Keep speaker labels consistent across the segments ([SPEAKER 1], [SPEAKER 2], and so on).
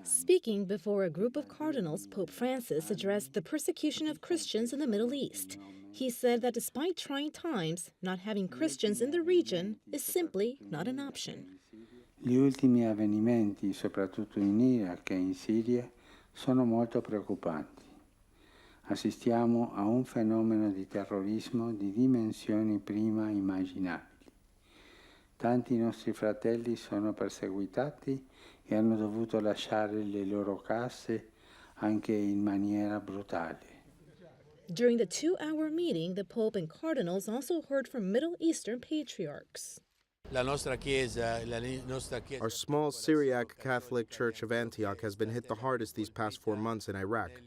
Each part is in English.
[SPEAKER 1] Speaking before a group of cardinals, Pope Francis addressed the persecution of Christians in the Middle East. He said that despite trying times, not having Christians in the region is simply not an option.
[SPEAKER 2] Gli ultimi avvenimenti, soprattutto in Iraq e in Siria, sono molto preoccupanti. Assistiamo a un fenomeno di terrorismo di dimensioni prima immaginabili. Tanti nostri fratelli sono perseguitati e hanno dovuto lasciare le loro case anche in maniera brutale.
[SPEAKER 1] During the 2-hour meeting, the Pope and cardinals also heard from Middle Eastern patriarchs.
[SPEAKER 3] Our small Syriac Catholic Church of Antioch has been hit the hardest these past 4 months in Iraq.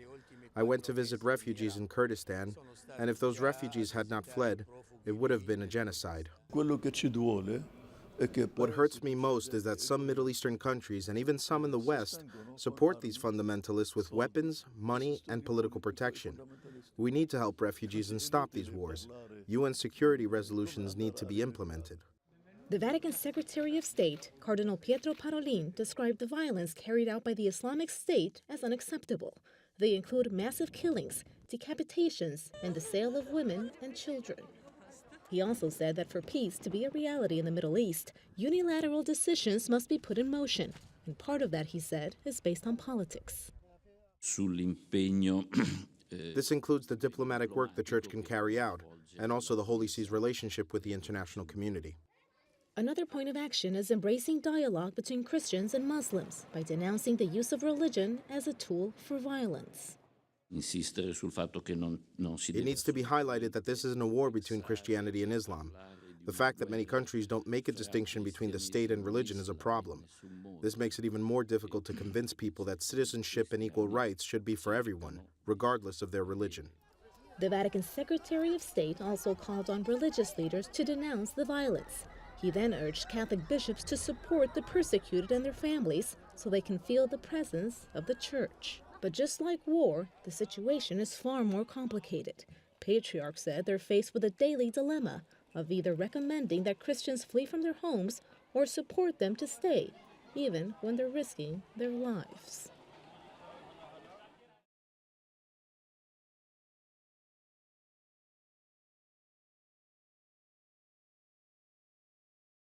[SPEAKER 3] I went to visit refugees in Kurdistan, and if those refugees had not fled, it would have been a genocide. What hurts me most is that some Middle Eastern countries, and even some in the West, support these fundamentalists with weapons, money, and political protection. We need to help refugees and stop these wars. UN security resolutions need to be implemented.
[SPEAKER 1] The Vatican Secretary of State, Cardinal Pietro Parolin, described the violence carried out by the Islamic State as unacceptable. They include massive killings, decapitations, and the sale of women and children. He also said that for peace to be a reality in the Middle East, unilateral decisions must be put in motion. And part of that, he said, is based on politics.
[SPEAKER 4] This includes the diplomatic work the Church can carry out, and also the Holy See's relationship with the international community.
[SPEAKER 1] Another point of action is embracing dialogue between Christians and Muslims by denouncing the use of religion as a tool for violence.
[SPEAKER 4] It needs to be highlighted that this isn't a war between Christianity and Islam. The fact that many countries don't make a distinction between the state and religion is a problem. This makes it even more difficult to convince people that citizenship and equal rights should be for everyone, regardless of their religion.
[SPEAKER 1] The Vatican Secretary of State also called on religious leaders to denounce the violence. He then urged Catholic bishops to support the persecuted and their families so they can feel the presence of the Church. But just like war, the situation is far more complicated. Patriarchs said they're faced with a daily dilemma of either recommending that Christians flee from their homes or support them to stay, even when they're risking their lives.